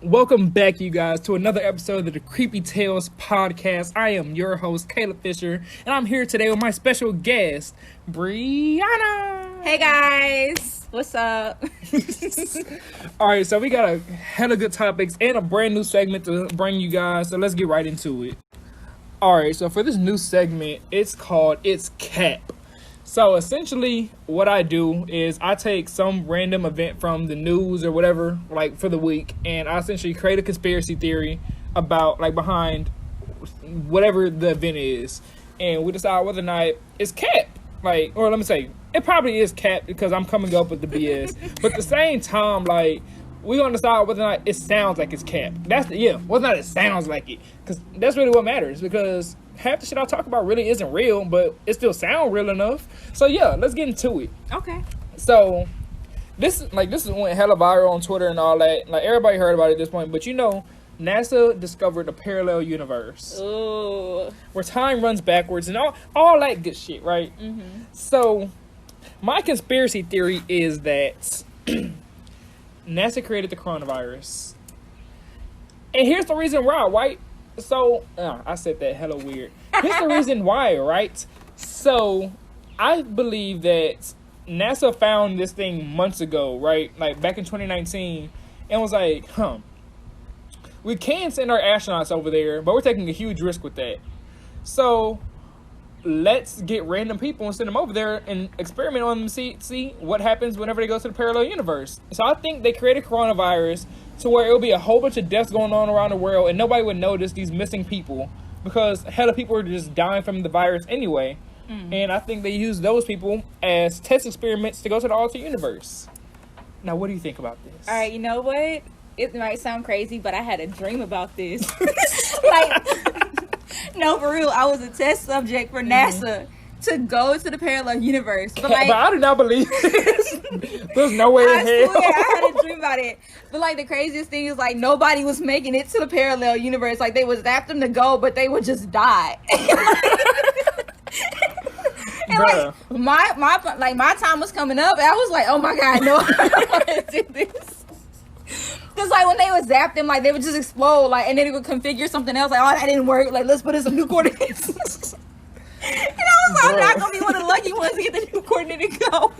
Welcome back, you guys, to another episode of the Creepy Tales podcast. I am your host, Caleb Fisher, and I'm here today with my special guest, Brianna. Hey guys, what's up? All right, so we got a hella good topics and a brand new segment to bring you guys, so let's get right into it. All right, so for this new segment, it's called It's Cap. So essentially what I do is I take some random event from the news or whatever, like for the week, and I essentially create a conspiracy theory about, like, behind whatever the event is, and we decide whether or not it's cap. Like, or let me say, it probably is cap because I'm coming up with the BS. But at the same time, like, we're going to decide whether or not it sounds like it's cap. Whether or not it sounds like it. Because that's really what matters. Because half the shit I talk about really isn't real, but it still sounds real enough. So yeah, let's get into it. Okay. So this went hella viral on Twitter and all that. Like, everybody heard about it at this point. But you know, NASA discovered a parallel universe. Ooh. Where time runs backwards and all that good shit, right? Mm-hmm. So my conspiracy theory is that NASA created the coronavirus. And here's the reason why, right? So, I said that hella weird. Here's the reason why, right? So, I believe that NASA found this thing months ago, right? Like, back in 2019, and was like, we can send our astronauts over there, but we're taking a huge risk with that. So, let's get random people and send them over there and experiment on them, see what happens whenever they go to the parallel universe. So I think they created coronavirus to where it'll be a whole bunch of deaths going on around the world and nobody would notice these missing people because hella people are just dying from the virus anyway. And I think they use those people as test experiments to go to the alternate universe. Now, what do you think about this? All right, you know what? It might sound crazy, but I had a dream about this. Like, no, for real, I was a test subject for NASA to go to the parallel universe. But I do not believe this. There's no way in hell. I swear, I had a dream about it. But like, the craziest thing is, like, nobody was making it to the parallel universe. Like, they was after them to go, but they would just die. And like, my time was coming up, and I was like, oh my god, no, I don't want to do this. Because, like, when they would zap them, like, they would just explode, like, and then it would configure something else. Like, oh, that didn't work. Like, let's put in some new coordinates. And I was like, I'm not going to be one of the lucky ones to get the new coordinate to go.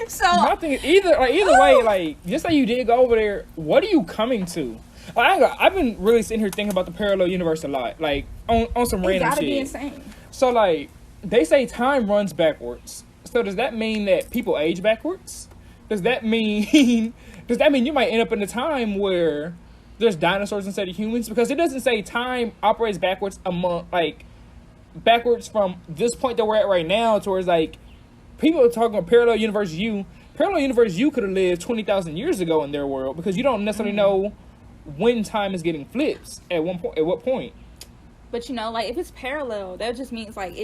So, my thing is, either way, like, just like you did go over there, what are you coming to? Like, I've been really sitting here thinking about the parallel universe a lot. Like, on some random shit. It gotta be insane. So, like, they say time runs backwards. So, does that mean that people age backwards? Does that mean you might end up in a time where there's dinosaurs instead of humans? Because it doesn't say time operates backwards backwards from this point that we're at right now towards, like, people are talking about parallel universe U. Parallel universe U could have lived 20,000 years ago in their world because you don't necessarily know when time is getting flipped at what point. But you know, like, if it's parallel, that just means, like,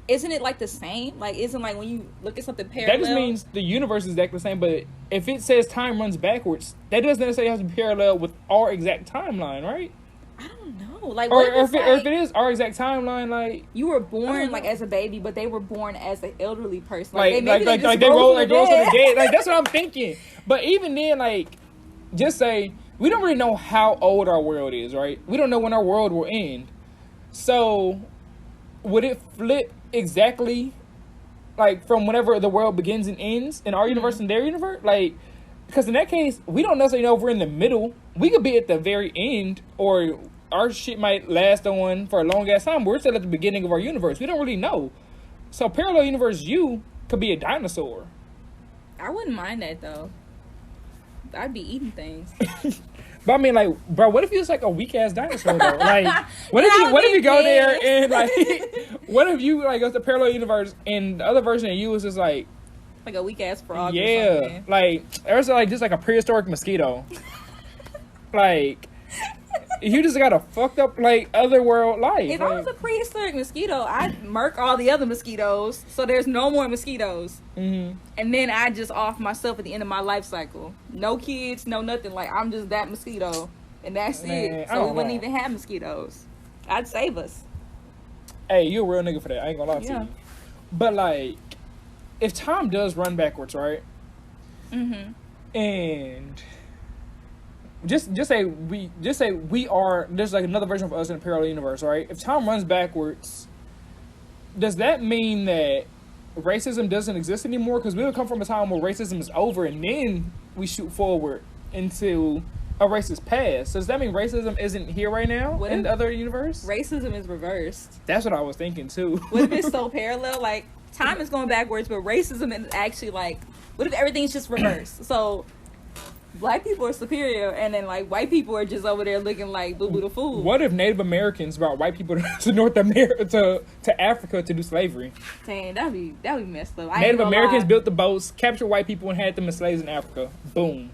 isn't it like the same? Like, isn't, like, when you look at something parallel? That just means the universe is exactly the same, but if it says time runs backwards, that doesn't necessarily have to be parallel with our exact timeline, right? I don't know. Like, or if it is our exact timeline, like, you were born, like, as a baby, but they were born as an elderly person. Like, they roll to the dead. Like, that's what I'm thinking. But even then, like, just say, we don't really know how old our world is, right? We don't know when our world will end. So, would it flip exactly, like, from whenever the world begins and ends in our universe and their universe? Like, because in that case, we don't necessarily know if we're in the middle. We could be at the very end, or our shit might last on for a long ass time. We're still at the beginning of our universe. We don't really know. So parallel universe U could be a dinosaur. I wouldn't mind that, though. I'd be eating things. But I mean, like, bro, what if you was like a weak ass dinosaur though? Like, what if you go there and, like, what if you, like, go to the parallel universe and the other version of you is just like a weak ass frog? Yeah, or something. like, there's, like, just like a prehistoric mosquito. Like, you just got a fucked up, like, otherworld life. If I was a prehistoric mosquito, I'd murk all the other mosquitoes so there's no more mosquitoes. And then I just off myself at the end of my life cycle. No kids, no nothing. Like, I'm just that mosquito. And that's it. So we wouldn't even have mosquitoes. I'd save us. Hey, you a real nigga for that. I ain't gonna lie to you. But, like, if time does run backwards, right? And just say we are. There's like another version of us in a parallel universe, right? If time runs backwards, does that mean that racism doesn't exist anymore? Because we would come from a time where racism is over, and then we shoot forward into a racist past. So does that mean racism isn't here right now in the other universe? Racism is reversed. That's what I was thinking too. What if it's so parallel? Like time is going backwards, but racism is actually like, what if everything's just reversed? So black people are superior, and then like white people are just over there looking like Boo Boo the fool. What if Native Americans brought white people to North America to Africa to do slavery? Dang, that'd be messed up. Native Americans built the boats, captured white people, and had them as slaves in Africa. Boom.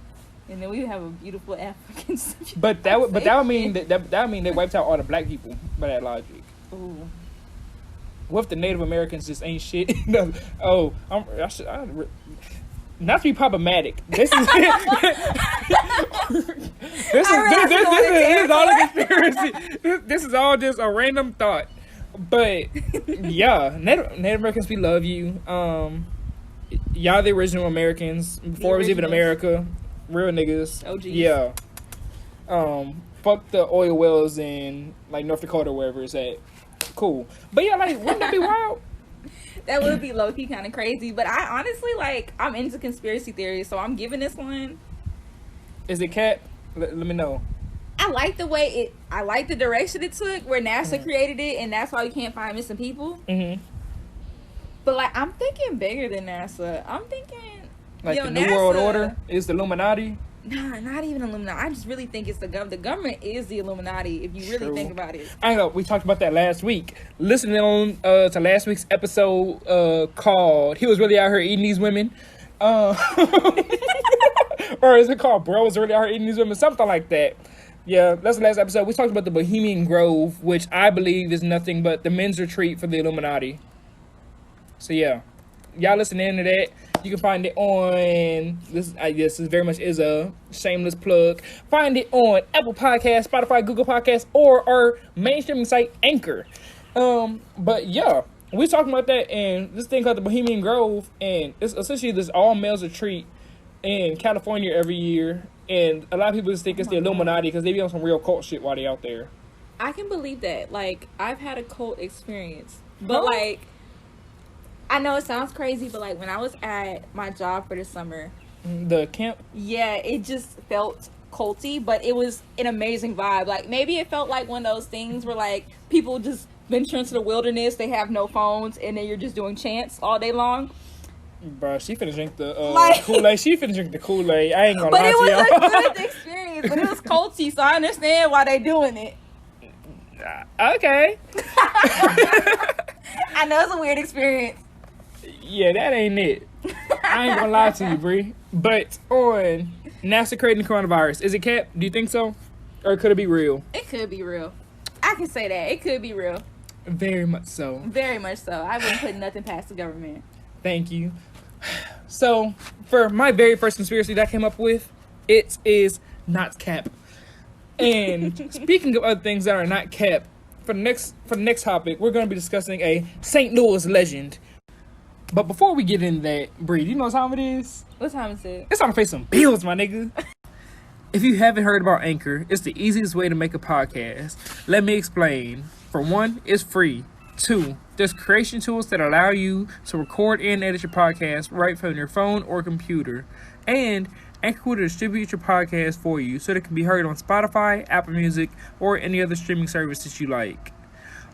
And then we have a beautiful African. But that would mean that would mean they wiped out all the black people by that logic. Ooh. What if the Native Americans just ain't shit? Not to be problematic. This is this is all a conspiracy. This is all just a random thought. But yeah, Native Americans, we love you. Y'all the original Americans before it was even America. Real niggas. OGs. Yeah. Fuck the oil wells in like North Dakota, wherever it's at. Cool. But yeah, like, wouldn't that be wild? That would be low-key kind of crazy. But I honestly, like, I'm into conspiracy theories, so I'm giving this one. Is it cap? Let me know. I like the way I like the direction it took, where NASA created it, and that's why you can't find missing people. Mm-hmm. But, like, I'm thinking bigger than NASA. I'm thinking... Like the New World Order is the Illuminati? Nah, not even Illuminati. I just really think it's the government. The government is the Illuminati, if you really think about it. I know, we talked about that last week. Listening on to last week's episode called He Was Really Out Here Eating These Women. Or is it called Bro Was Really Out Here Eating These Women? Something like that. Yeah, that's the last episode. We talked about the Bohemian Grove, which I believe is nothing but the men's retreat for the Illuminati. So yeah, y'all listen into that. You can find it on this. I guess this very much is a shameless plug. Find it on Apple Podcasts, Spotify, Google Podcasts, or our mainstream site Anchor. But yeah, we're talking about that and this thing called the Bohemian Grove, and it's essentially this all males retreat in California every year. And a lot of people just think it's the Illuminati because they be on some real cult shit while they out there. I can believe that. Like, I've had a cult experience, but like. I know it sounds crazy, but like when I was at my job for the summer, the camp, yeah, it just felt culty, but it was an amazing vibe. Like maybe it felt like one of those things where like people just venture into the wilderness, they have no phones, and then you're just doing chants all day long. Bro, she finna drink the Kool-Aid. She finna drink the Kool-Aid. I ain't gonna lie to y'all. But it was a good experience, but it was culty, so I understand why they doing it. Okay. I know it's a weird experience. Yeah, that ain't it. I ain't gonna lie to you, Bree. But on NASA creating the coronavirus, is it cap? Do you think so? Or could it be real? It could be real. I can say that. It could be real. Very much so. Very much so. I wouldn't put nothing past the government. Thank you. So, for my very first conspiracy that I came up with, it is not cap. And speaking of other things that are not cap, for the next topic, we're going to be discussing a St. Louis legend. But before we get into that, Bree, do you know what time it is? What time is it? It's time to pay some bills, my nigga. If you haven't heard about Anchor, it's the easiest way to make a podcast. Let me explain. For one, it's free. Two, there's creation tools that allow you to record and edit your podcast right from your phone or computer. And Anchor will distribute your podcast for you so that it can be heard on Spotify, Apple Music, or any other streaming service that you like.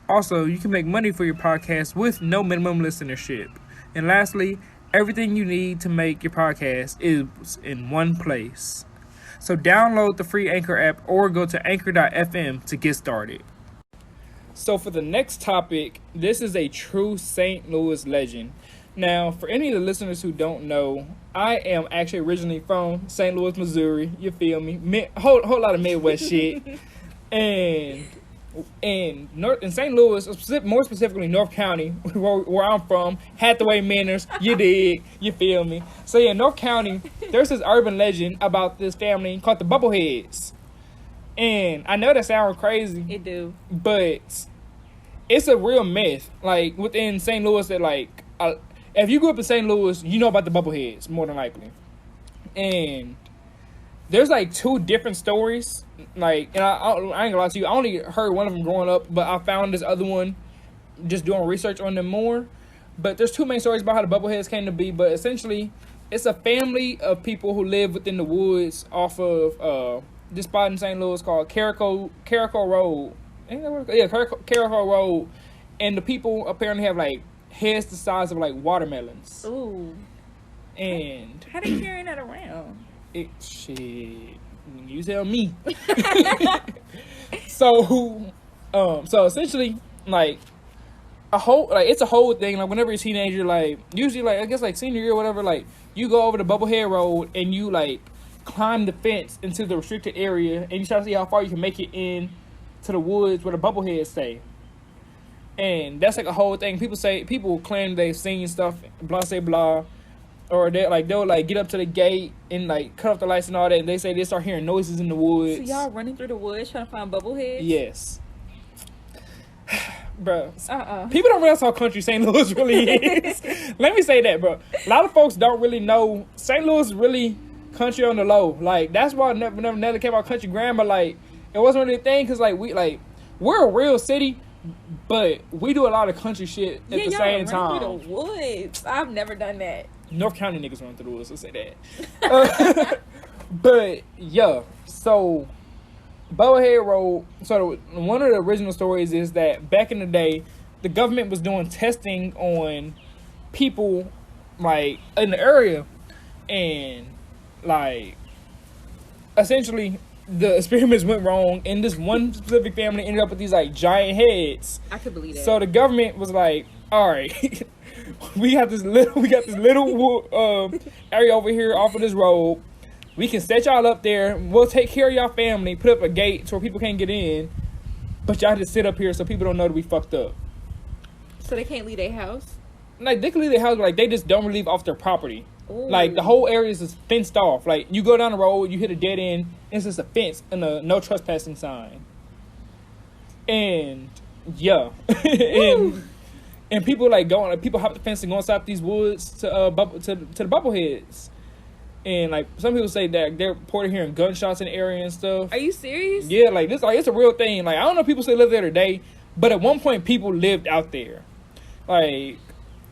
Also, you can make money for your podcast with no minimum listenership. And lastly, everything you need to make your podcast is in one place. So download the free Anchor app or go to anchor.fm to get started. So for the next topic, this is a true St. Louis legend. Now, for any of the listeners who don't know, I am actually originally from St. Louis, Missouri. You feel me? Whole lot of Midwest shit. And in St. Louis, more specifically North County, where I'm from, Hathaway Manors, you dig, you feel me? So yeah, North County, there's this urban legend about this family called the Bubbleheads. And I know that sounds crazy. It do. But it's a real myth, like, within St. Louis that, like, if you grew up in St. Louis, you know about the Bubbleheads, more than likely. And there's like two different stories. Like, and I ain't gonna lie to you, I only heard one of them growing up, but I found this other one just doing research on them more. But there's two main stories about how the bubbleheads came to be. But essentially, it's a family of people who live within the woods off of this spot in St. Louis called Carico Road. Ain't that what it's called? Yeah, Carico Road. And the people apparently have like heads the size of like watermelons. Ooh. And how they carrying that around? Shit. You tell me. So essentially, like it's a whole thing. Like whenever you're a teenager, like usually like I guess like senior year or whatever, like you go over the Bubblehead Road and you like climb the fence into the restricted area and you try to see how far you can make it in to the woods where the bubbleheads stay. And that's like a whole thing. People claim they've seen stuff, blah say blah, or they'll like get up to the gate and like cut off the lights and all that. And they say they start hearing noises in the woods. So y'all running through the woods trying to find bubbleheads? Yes. Bro, people don't realize how country St. Louis really is. Let me say that, bro. A lot of folks don't really know St. Louis is really country on the low. Like that's why never came out country grammar. Like it wasn't really a thing because we're a real city, but we do a lot of country shit at the same time. Through the woods. I've never done that. North County niggas run through the woods. Let's say that. But yeah, so. Bubblehead Road, so one of the original stories is that back in the day, the government was doing testing on people, like, in the area, and, like, essentially, the experiments went wrong, and this one specific family ended up with these, like, giant heads. I could believe that. So the government was like, alright, we got this little area over here off of this road. We can set y'all up there. We'll take care of y'all family. Put up a gate so people can't get in. But y'all just sit up here so people don't know that we fucked up. So they can't leave their house? Like, they can leave their house, but like, they just don't leave off their property. Ooh. Like, the whole area is just fenced off. Like, you go down the road, you hit a dead end, and it's just a fence and a no trespassing sign. And, yeah. and people, like, people hop the fence and go inside these woods to the bubbleheads. And like some people say that they're reported hearing gunshots in the area and stuff. Are you serious? Yeah, like this, like it's a real thing. Like I don't know if people still live there today, but at one point people lived out there. Like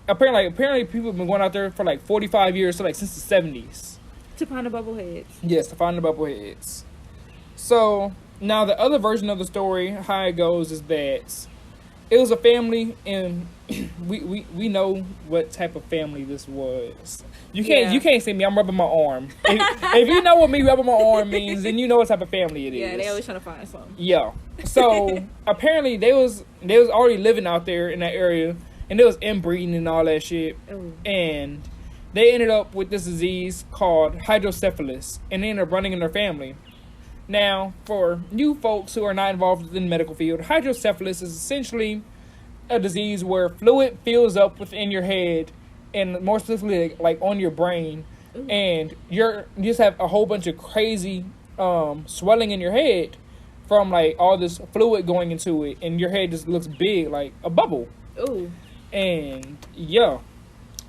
apparently people have been going out there for like 45 years, so like since the 70s. To find the bubbleheads. Yes, to find the bubbleheads. So now the other version of the story, how it goes, is that it was a family, and we know what type of family this was. You can't see me. I'm rubbing my arm. If you know what me rubbing my arm means, then you know what type of family it is. Yeah, they always trying to find something. Yeah. So apparently they was already living out there in that area, and they was inbreeding and all that shit. Ooh. And they ended up with this disease called hydrocephalus, and they ended up running in their family. Now, for you folks who are not involved in the medical field, hydrocephalus is essentially a disease where fluid fills up within your head, and more specifically like on your brain. Ooh. And you just have a whole bunch of crazy swelling in your head from like all this fluid going into it, and your head just looks big like a bubble. Ooh. And yeah,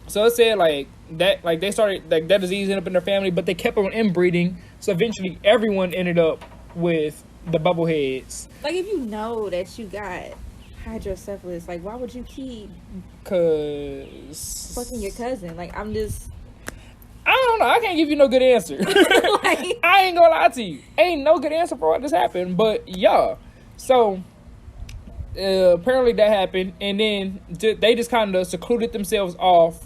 so it said like that, like they started like that disease ended up in their family, but they kept on inbreeding, so eventually everyone ended up with the bubbleheads. Like if you know that you got hydrocephalus, like why would you keep fucking your cousin? Like I don't know, I can't give you no good answer. Like, I ain't gonna lie to you, ain't no good answer for what just happened. But yeah, so apparently that happened, and then they just kind of secluded themselves off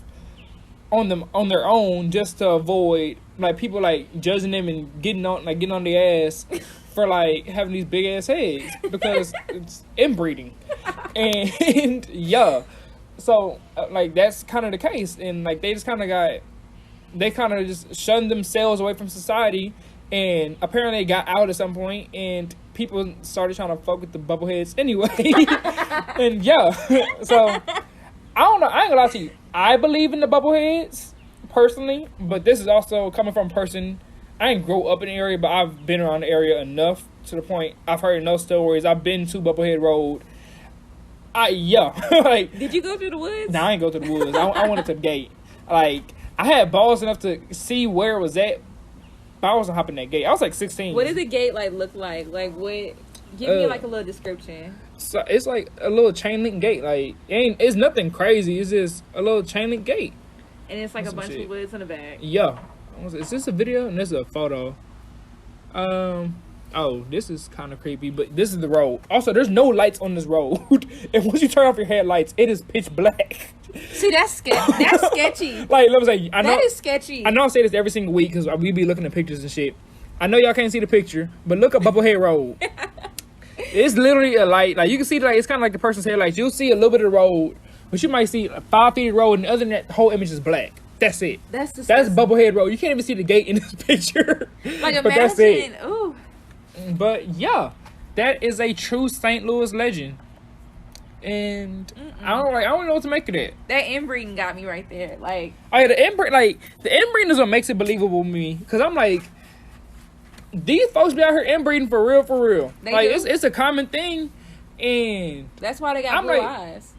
on their own, just to avoid like people like judging them and getting on their ass for like having these big ass heads, because it's inbreeding. And yeah, so like that's kind of the case, and like they kind of just shunned themselves away from society, and apparently they got out at some point, and people started trying to fuck with the bubbleheads anyway. And yeah, so I don't know, I ain't gonna lie to you, I believe in the bubbleheads personally, but this is also coming from a person. I didn't grow up in the area, but I've been around the area enough to the point I've heard enough stories. I've been to Bubblehead Road. Like, did you go through the woods? Nah, I ain't go through the woods. I went to the gate. Like, I had balls enough to see where it was at, But I wasn't hopping that gate. I was like 16. What does the gate like look like? Like what? Give me like a little description. So it's like a little chain link gate. Like it's nothing crazy. It's just a little chain link gate. And it's like a bunch of woods in the back. Yeah. Is this a video? And this is a photo. Oh, this is kind of creepy, but this is the road. Also, there's no lights on this road. And once you turn off your headlights, it is pitch black. See, that's sketchy. That's sketchy. Like, let me say, I know that is sketchy. I know I say this every single week because we be looking at pictures and shit. I know y'all can't see the picture, but look up Bubblehead Road. It's literally a light. Like, you can see, like, it's kind of like the person's headlights. You'll see a little bit of the road, but you might see 5 feet of road, and other than that, the whole image is black. That's it. That's Bubblehead Road. You can't even see the gate in this picture. Like, but that's it. Ooh. But yeah, that is a true St. Louis legend. And I don't know what to make of that. That inbreeding got me right there. Like, oh yeah, the inbreeding is what makes it believable to me. Cause I'm like, these folks be out here inbreeding for real. Like it's a common thing, and that's why they got blue eyes.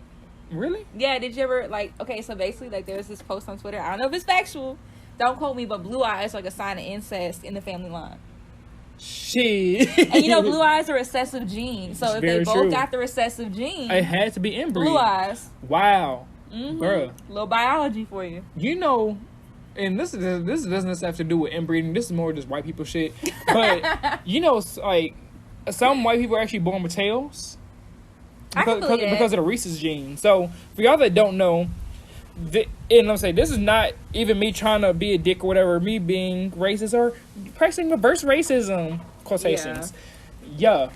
Really? Yeah. Did you ever okay? So basically, like, there's this post on Twitter. I don't know if it's factual. Don't quote me, but blue eyes like a sign of incest in the family line. Shit. And blue eyes are recessive genes. So if they both got the recessive gene, it had to be inbreeding. Blue eyes. Wow. Bruh. Little biology for you. And this doesn't have to do with inbreeding. This is more just white people shit. But like some white people are actually born with tails because of the rhesus gene. So for y'all that don't know, and I'm saying this is not even me trying to be a dick or whatever, me being racist or practicing reverse racism quotations. Yeah.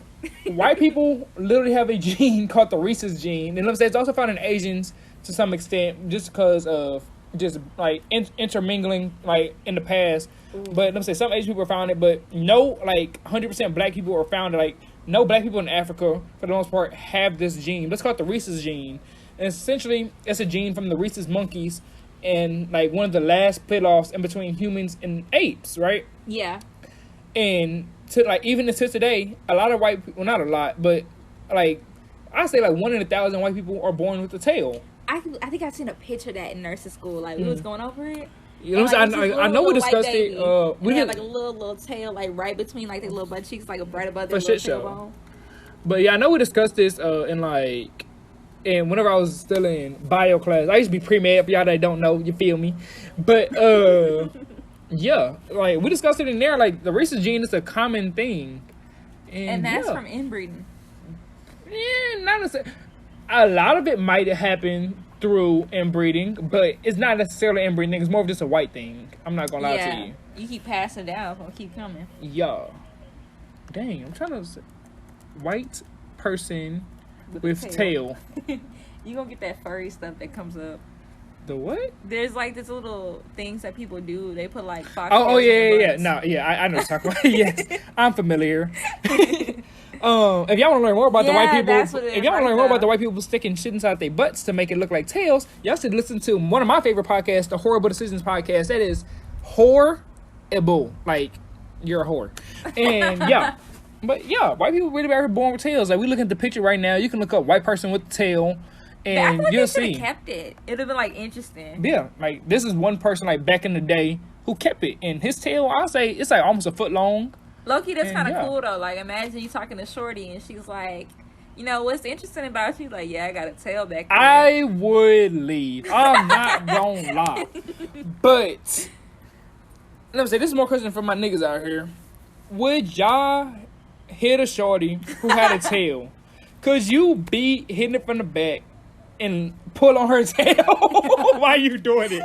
White people literally have a gene called the rhesus gene, and I'm saying it's also found in Asians to some extent, just because of just like intermingling like in the past. But I'm saying some Asian people are found it, but no, like 100% black people are found it. Like no black people in Africa for the most part have this gene. Let's call it the rhesus gene. And essentially, it's a gene from the rhesus monkeys, and like one of the last split-offs in between humans and apes, right? Yeah. And even to today, a lot of white people, well, not a lot, but like I say like 1 in 1,000 white people are born with a tail. I think I've seen a picture of that in nursing school. Like we was going over it. You know what I'm saying? I know we discussed it. We had like a little tail, like right between like their little butt cheeks, like right above their little tailbone. But yeah, I know we discussed this and whenever I was still in bio class, I used to be pre-med for y'all that don't know, you feel me? But yeah, like we discussed it in there. Like the rhesus gene is a common thing, and that's from inbreeding. Yeah, not necessarily. A lot of it might happen through inbreeding, but it's not necessarily inbreeding thing. It's more of just a white thing. I'm not gonna lie to you. You keep passing down, it's gonna keep coming. Yeah. Dang, I'm trying to say white person with tail. You gonna get that furry stuff that comes up. The what? There's like this little things that people do. They put like fox. Oh yeah. No, yeah, I know what you're talking about. Yes, I'm familiar. If y'all want to learn more about the white people, if y'all want to learn more about the white people sticking shit inside their butts to make it look like tails, y'all should listen to one of my favorite podcasts, the Horrible Decisions podcast. That is horrible, like you're a whore. And yeah. But yeah, white people really are born with tails. Like we look at the picture right now, you can look up white person with tail, and you'll see. Kept it. It'd have been like interesting. Yeah, like this is one person like back in the day who kept it, and his tail, I'll say it's like almost a foot long. Low-key, that's kind of cool though. Like imagine you talking to Shorty, and she's like, what's interesting about you? Like, yeah, I got a tail back there. I would leave. I'm not gonna lie, but let me say this is more question from my niggas out here. Would y'all hit a shorty who had a tail? Could you be hitting it from the back and pull on her tail while you doing it?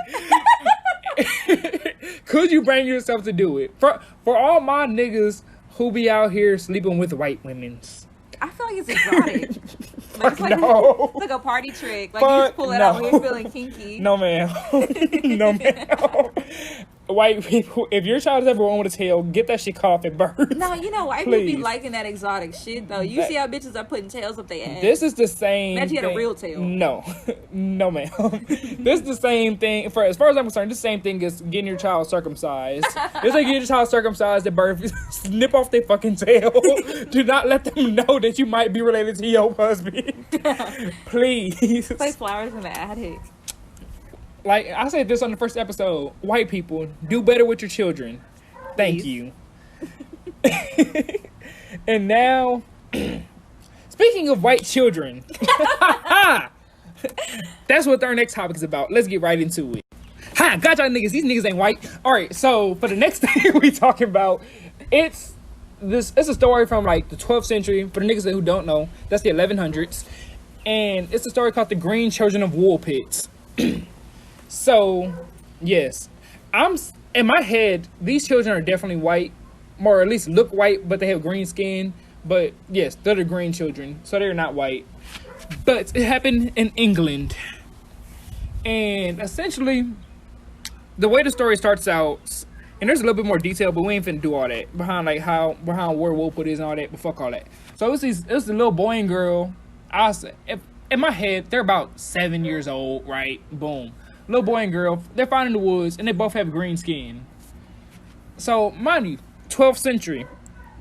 Could you bring yourself to do it? For all my niggas who be out here sleeping with white women's, I feel like it's exotic. It's like a party trick. Like you just pull it out when you're feeling kinky. No ma'am. No ma'am. White people, if your child is ever born with a tail, get that shit cut off at birth. No, white people be liking that exotic shit though. You see how bitches are putting tails up their ass. This is the same. Imagine you had a real tail. No, no, ma'am. This is the same thing. As far as I'm concerned, the same thing as getting your child circumcised. It's like getting your child circumcised at birth. Snip off their fucking tail. Do not let them know that you might be related to your husband. Please. Play flowers in the attic. Like I said this on the first episode, white people, do better with your children. Thank Please. you. And now, speaking of white children, that's what our next topic is about. Let's get right into it. Ha! Got y'all niggas. These niggas ain't white. All right. So for the next thing we talking about, it's a story from like the 12th century. For the niggas who don't know, that's the 1100s, and it's a story called "The Green Children of Wool Pits." So, yes, I'm in my head. These children are definitely white, or at least look white, but they have green skin. But yes, they're the green children, so they're not white. But it happened in England, and essentially, the way the story starts out, and there's a little bit more detail, but we ain't finna do all that behind where Woolpit is and all that. But fuck all that. So it was a little boy and girl. In my head, they're about 7 years old, right? Boom. Little boy and girl, they're found in the woods, and they both have green skin. So, mind you, 12th century,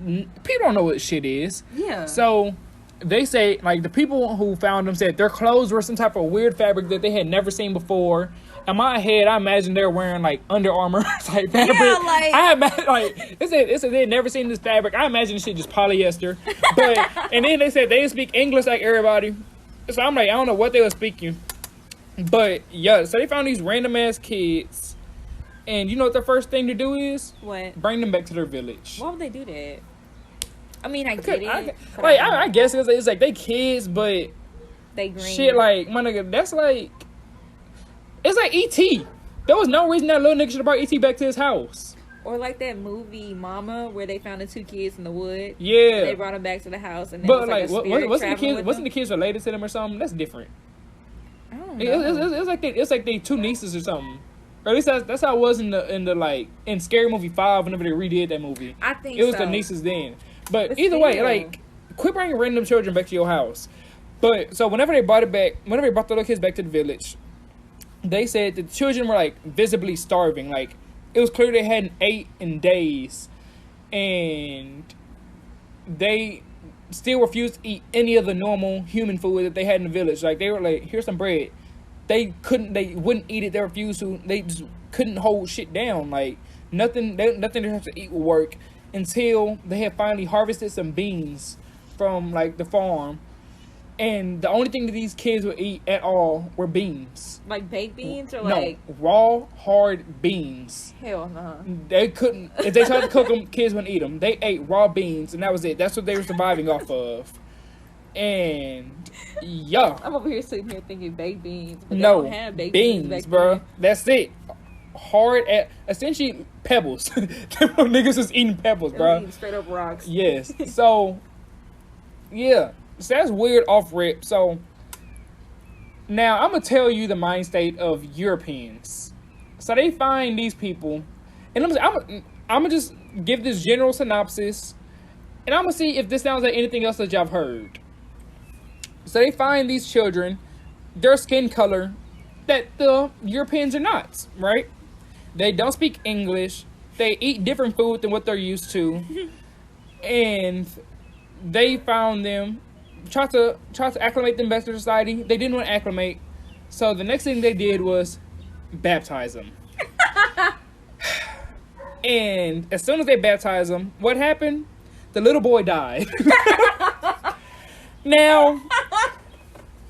people don't know what shit is. Yeah. So, they say, like, the people who found them said their clothes were some type of weird fabric that they had never seen before. In my head, I imagine they're wearing, like, Under Armour type fabric. Yeah, like... I imagine, like, it said they had never seen this fabric. I imagine this shit just polyester. But, and then they said they didn't speak English like everybody. So I'm like, I don't know what they were speaking. But, yeah, so they found these random-ass kids. And you know what their first thing to do is? What? Bring them back to their village. Why would they do that? I mean, I get it. I guess it's like they kids, but... They green. Shit, like, my nigga, that's like... It's like E.T. There was no reason that little nigga should have brought E.T. back to his house. Or like that movie Mama, where they found the two kids in the wood. Yeah. And they brought them back to the house, and but like wasn't the kids related to them or something? That's different. I don't know. It's like they two nieces or something. Or at least that's how it was in Scary Movie 5 whenever they redid that movie. I think it was the nieces then. But either way, like, quit bringing random children back to your house. But so whenever they brought the little kids back to the village, they said that the children were like visibly starving. Like, it was clear they hadn't ate in days, and they still refused to eat any of the normal human food that they had in the village. Like, they were like, here's some bread. They wouldn't eat it. They refused to. They just couldn't hold shit down. Like, nothing they have to eat would work until they had finally harvested some beans from like the farm. And the only thing that these kids would eat at all were beans. Like baked beans or like... No, raw, hard beans. Hell no. They couldn't... If they tried to cook them, kids wouldn't eat them. They ate raw beans, and that was it. That's what they were surviving off of. And... Yeah. I'm over here sitting here thinking baked beans. But no, they don't have baked beans, bro. That's it. Hard... essentially, pebbles. Them niggas was eating pebbles, bro. Eating straight up rocks. Yes. So... Yeah. So that's weird off rip. So now I'm gonna tell you the mind state of Europeans. So they find these people, and I'm gonna just give this general synopsis, and I'm gonna see if this sounds like anything else that y'all have heard. So they find these children, their skin color, that the Europeans are not, right? They don't speak English. They eat different food than what they're used to, and they found them. Tried to acclimate them back to society. They didn't want to acclimate. So the next thing they did was baptize them. And as soon as they baptized them, what happened? The little boy died. Now,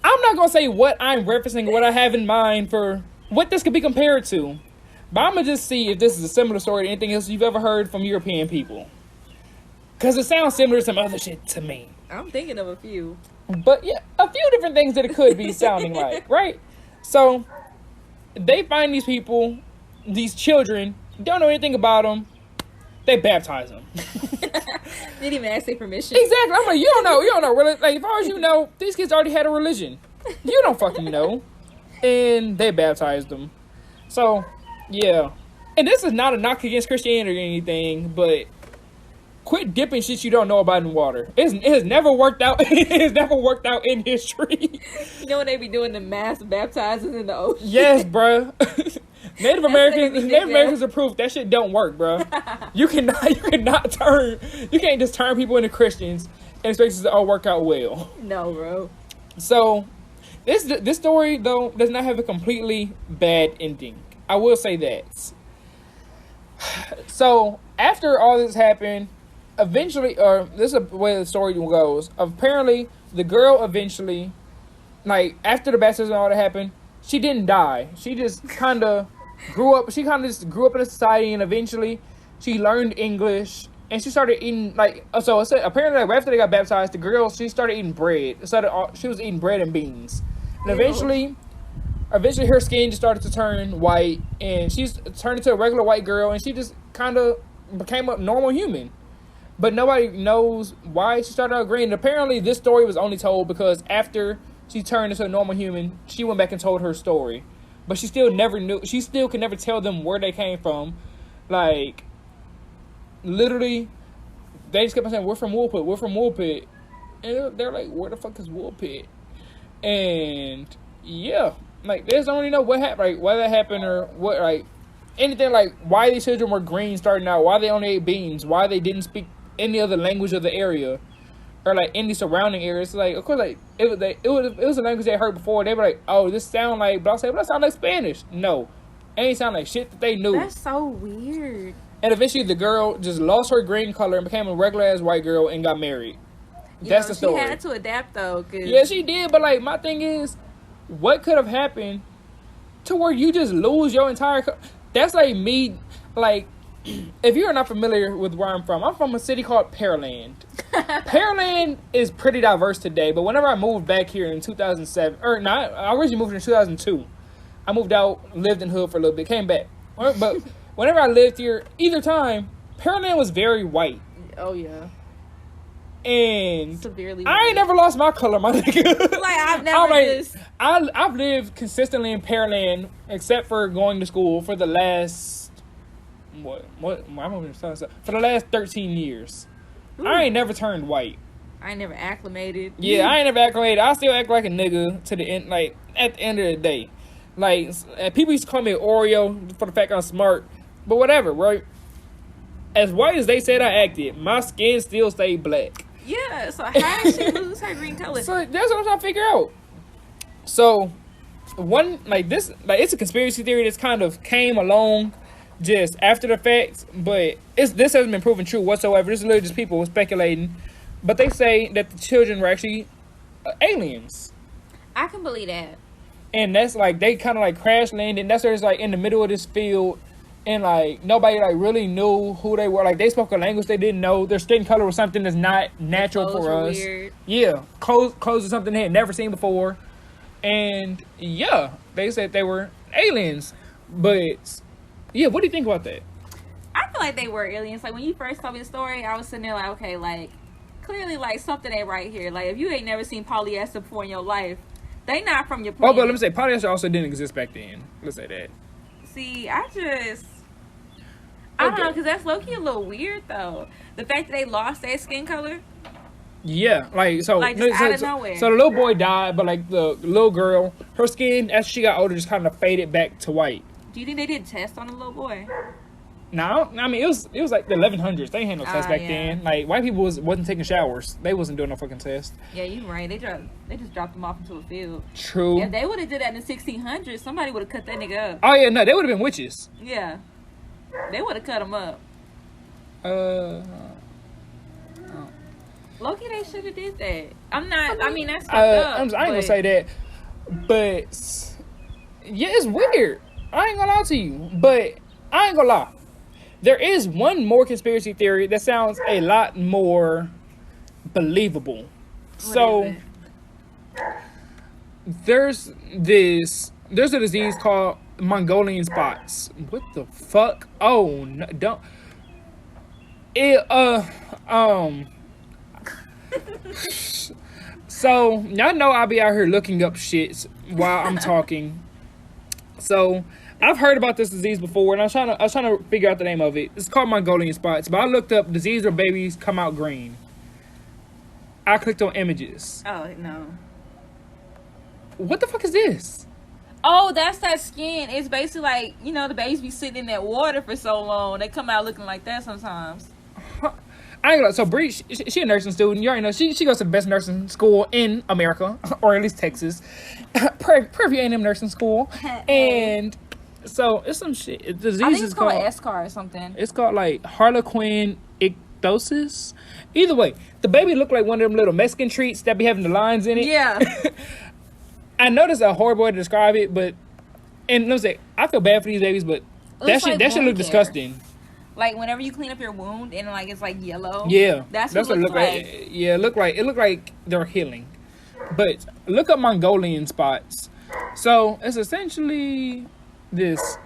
I'm not going to say what I'm referencing, what I have in mind for what this could be compared to. But I'm going to just see if this is a similar story to anything else you've ever heard from European people. Because it sounds similar to some other shit to me. I'm thinking of a few. But yeah, a few different things that it could be sounding like, right? So, they find these people, these children, don't know anything about them. They baptize them. Didn't even ask their permission. Exactly. I'm like, you don't know. Really, like, as far as you know, these kids already had a religion. You don't fucking know. And they baptized them. So, yeah. And this is not a knock against Christianity or anything, but quit dipping shit you don't know about in water. It has never worked out. It has never worked out in history. You know when they be doing the mass baptizing in the ocean? Yes, bro. Native Americans are proof that shit don't work, bro. You can't just turn people into Christians and expect it to all work out well. No, bro. So this story though does not have a completely bad ending. I will say that. So after all this happened, eventually, or this is the way the story goes. Apparently, the girl eventually, like after the baptism and all that happened, she didn't die. She just kind of grew up. She kind of just grew up in a society, and eventually, she learned English. And she started eating, like, so it said, apparently, like, after they got baptized, the girl, she started eating bread. She was eating bread and beans. And eventually, her skin just started to turn white. And she's turned into a regular white girl. And she just kind of became a normal human. But nobody knows why she started out green. And apparently, this story was only told because after she turned into a normal human, she went back and told her story. But she still never knew, she still could never tell them where they came from. Like, literally, they just kept on saying, we're from Woolpit, we're from Woolpit. And they're like, where the fuck is Woolpit? And yeah, like, they just don't really know what happened, like, why that happened or what, like, anything, like, why these children were green starting out, why they only ate beans, why they didn't speak any other language of the area, or, like, any surrounding areas. Like, of course, like, it was a language they heard before. They were like, oh, this sound like, but I say, but that sound like Spanish. No, it ain't sound like shit that they knew. That's so weird. And eventually, the girl just lost her green color and became a regular-ass white girl and got married. That's the story. She had to adapt, though. Yeah, she did. But, like, my thing is, what could have happened to where you just lose your entire... That's like me, like, if you're not familiar with where I'm from a city called Pearland. Pearland is pretty diverse today, but whenever I moved back here in 2007, or not, I originally moved in 2002. I moved out, lived in hood for a little bit, came back. But... whenever I lived here, either time, Pearland was very white. Oh, yeah. And severely I ain't never lost my color, my nigga. Like, I've never I've lived consistently in Pearland, except for going to school for the last, for the last 13 years. Ooh. I ain't never turned white. I ain't never acclimated. Yeah, I ain't never acclimated. I still act like a nigga to the end, like, at the end of the day. Like, people used to call me Oreo for the fact I'm smart. But whatever, right? As white as they said I acted, my skin still stayed black. Yeah, so how did she lose her green color? So that's what I'm trying to figure out. So, it's a conspiracy theory that's kind of came along just after the fact, but this hasn't been proven true whatsoever. This is literally just people speculating. But they say that the children were actually aliens. I can believe that. And that's like, they kind of like crash landed. And that's where it's like in the middle of this field. And like, nobody like really knew who they were. Like, they spoke a language they didn't know. Their skin color was something that's not natural for us. Weird. Yeah. Clothes are something they had never seen before. And yeah, they said they were aliens. But yeah, what do you think about that? I feel like they were aliens. Like, when you first told me the story, I was sitting there like, okay, like, clearly like something ain't right here. Like, if you ain't never seen polyester before in your life, they not from your planet. Oh, but let me say, polyester also didn't exist back then. Let's say that. See, I don't know, because that's low-key a little weird, though. The fact that they lost their skin color. Yeah, like, so... like, just out of nowhere. So the little boy died, but, like, the little girl, her skin, as she got older, just kind of faded back to white. Do you think they did tests on the little boy? No, I mean, it was like the 1100s. They ain't had no tests back then. Like, white people wasn't taking showers. They wasn't doing no fucking test. Yeah, you're right. They just dropped them off into a field. True. If they would have did that in the 1600s, somebody would have cut that nigga up. Oh, yeah, no, they would have been witches. Yeah. They would have cut him up. Loki, they should have did that. I mean, that's fucked up. I ain't gonna say that. But, yeah, it's weird. I ain't gonna lie to you. But, I ain't gonna lie. There is one more conspiracy theory that sounds a lot more believable. So, there's a disease called Mongolian spots. What the fuck? Oh, no, don't. So, y'all know I'll be out here looking up shit while I'm talking. So, I've heard about this disease before, and I was trying to figure out the name of it. It's called Mongolian spots, but I looked up disease where babies come out green. I clicked on images. Oh, no. What the fuck is this? Oh, that's that skin. It's basically like, you know, the babies be sitting in that water for so long. They come out looking like that sometimes. I ain't gonna, so Bree, she a nursing student. You already know she goes to the best nursing school in America, or at least Texas. Prairie A&M nursing school. And So it's some shit. The disease I think is it's called eschar or something. It's called like Harlequin ichthyosis. Either way, the baby looked like one of them little Mexican treats that be having the lines in it. Yeah. I know that's a horrible way to describe it, but and let me say, I feel bad for these babies, but that should look disgusting. Like whenever you clean up your wound and like it's like yellow. Yeah, that's what it looks like. Yeah, it looked like they're healing. But look up Mongolian spots. So it's essentially this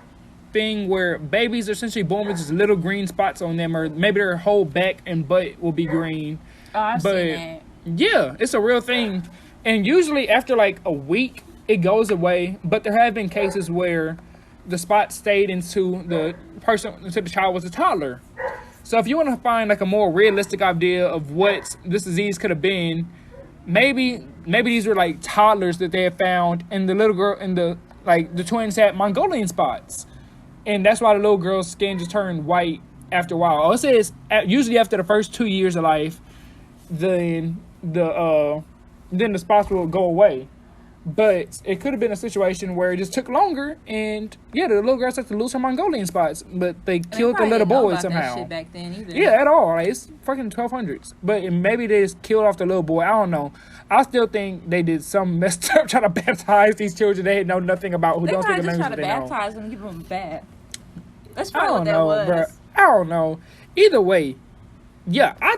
thing where babies are essentially born with just little green spots on them, or maybe their whole back and butt will be green. Oh, I've seen that. Yeah, it's a real thing. And usually after like a week, it goes away. But there have been cases where the spot stayed until the child was a toddler. So if you want to find like a more realistic idea of what this disease could have been, maybe these were like toddlers that they had found, and the little girl and the twins had Mongolian spots, and that's why the little girl's skin just turned white after a while. It says usually after the first 2 years of life, then the spots will go away. But it could have been a situation where it just took longer, and yeah, the little girl started to lose her Mongolian spots, but they killed the little boy somehow. That shit back then either. Yeah, at all. Like, it's fucking 1200s. But maybe they just killed off the little boy. I don't know. I still think they did some messed up trying to baptize these children they know nothing about, who don't speak the language that they know. They probably just try to baptize them and give them a bath. That's I probably don't what that know, was. bro. I don't know. Either way, yeah, I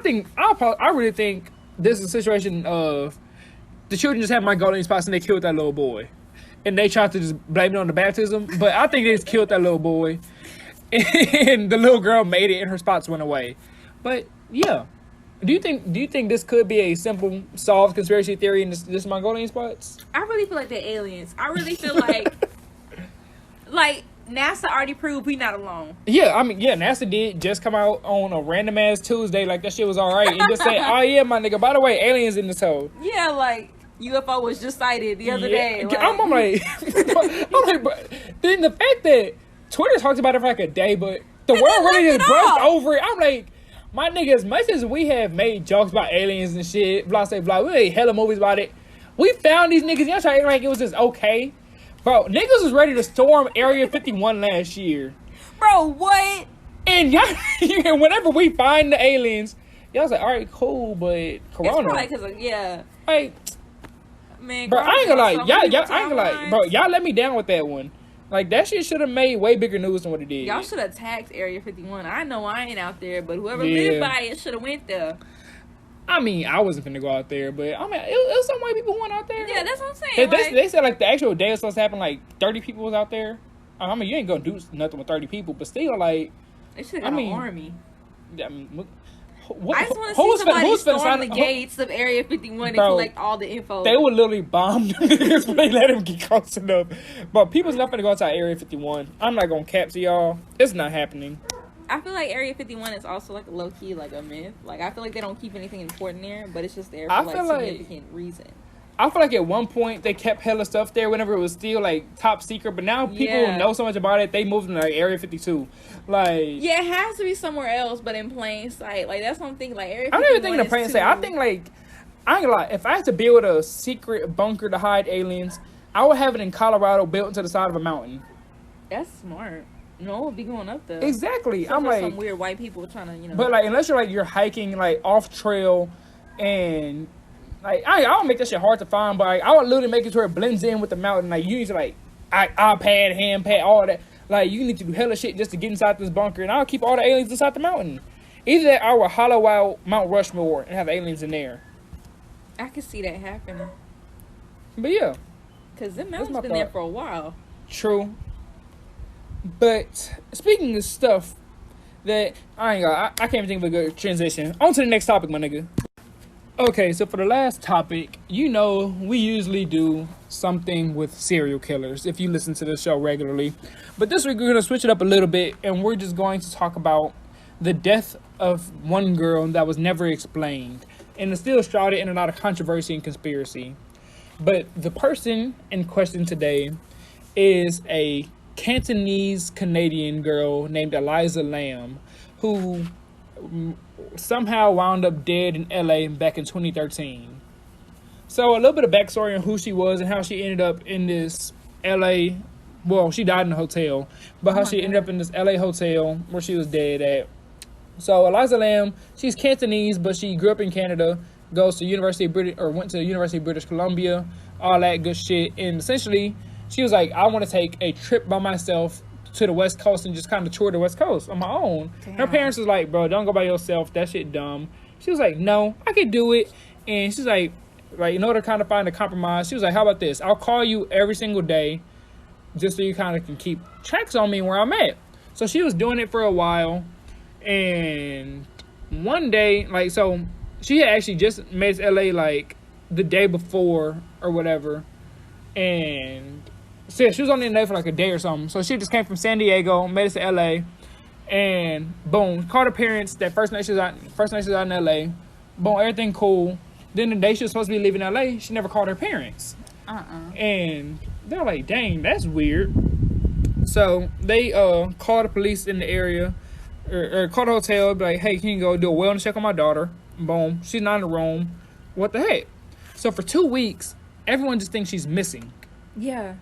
really think this is a situation of the children just had Mongolian spots and they killed that little boy. And they tried to just blame it on the baptism. But I think they just killed that little boy. And the little girl made it and her spots went away. But yeah. Do you think this could be a simple solved conspiracy theory in this Mongolian spots? I really feel like they're aliens. I really feel like NASA already proved we not alone. Yeah, I mean, yeah, NASA did just come out on a random ass Tuesday like that shit was alright and just say, oh yeah, my nigga, by the way, aliens in this hole. Yeah, like UFO was just sighted the other day. Like. I'm like, but then the fact that Twitter talks about it for like a day, but the world really just brushed over it. I'm like, my nigga, as much as we have made jokes about aliens and shit, blah, blah, blah, we made hella movies about it. We found these niggas, y'all trying to act like it was just okay. Bro, niggas was ready to storm Area 51 last year. Bro, what? And y'all, whenever we find the aliens, y'all was like, all right, cool, but Corona. It's probably because of, yeah. Like, man, bro, I ain't gonna lie. I ain't gonna lie. Bro, y'all let me down with that one. Like, that shit should have made way bigger news than what it did. Y'all should have taxed Area 51. I know I ain't out there, but whoever lived by it should have went there. I mean, I wasn't finna go out there, but I mean, it was some white people who went out there. Yeah, that's what I'm saying. They said, like, the actual day it was supposed to happen, like, 30 people was out there. I mean, you ain't gonna do nothing with 30 people, but still, like... They should have got an army. I mean, I just want to see somebody storm the gates of Area 51 and collect all the info. They would literally bomb them if they let them get close enough. But people's not gonna go outside Area 51. I'm not gonna cap to y'all. It's not happening. I feel like Area 51 is also like a low key, like a myth. Like, I feel like they don't keep anything important there, but it's just there for like significant reason. I feel like at one point they kept hella stuff there whenever it was still like top secret, but now people know so much about it, they moved into like Area 52. Like, yeah, it has to be somewhere else, but in plain sight. Like, that's what I'm thinking. Like, Area 51 I'm not even thinking of plain sight. I think, like, I ain't gonna lie, if I had to build a secret bunker to hide aliens, I would have it in Colorado, built into the side of a mountain. That's smart. No one would be going up there. Exactly. Except I'm like, some weird white people trying to, you know. But like, unless you're hiking like off trail, and like I don't make that shit hard to find, but like, I would literally make it to where it blends in with the mountain. Like, you need to like iPad, hand pad, all that. Like, you need to do hella shit just to get inside this bunker, and I'll keep all the aliens inside the mountain. Either that, I will hollow out Mount Rushmore and have aliens in there. I can see that happening. But yeah, because the mountain's been there for a while. True. But speaking of stuff that I can't even think of a good transition. On to the next topic, my nigga. Okay, so for the last topic, you know, we usually do something with serial killers if you listen to the show regularly. But this week we're gonna switch it up a little bit, and we're just going to talk about the death of one girl that was never explained, and it's still shrouded in a lot of controversy and conspiracy. But the person in question today is a Cantonese Canadian girl named Eliza Lam, who somehow wound up dead in LA back in 2013. So a little bit of backstory on who she was and how she ended up in this LA Well, she died in the hotel, but how she ended up in this LA hotel where she was dead at. So Eliza Lamb, she's Cantonese, but she grew up in Canada, goes to went to University of British Columbia, all that good shit. And essentially, she was like, I want to take a trip by myself to the West Coast and just kind of tour the West Coast on my own. Damn. Her parents was like, bro, don't go by yourself. That shit dumb. She was like, no, I can do it. And she's like, in order to kind of find a compromise, she was like, how about this? I'll call you every single day just so you kind of can keep tracks on me where I'm at. So she was doing it for a while. And one day, like, so she had actually just made it to LA like the day before or whatever. And so yeah, she was only in LA for like a day or something. So she just came from San Diego, made it to LA. And boom, called her parents that first night she was out in LA. Boom, everything cool. Then the day she was supposed to be leaving LA, she never called her parents. And they're like, dang, that's weird. So they called the police in the area, or called the hotel, be like, hey, can you go do a wellness check on my daughter? Boom, she's not in the room. What the heck? So for 2 weeks, everyone just thinks she's missing. Yeah.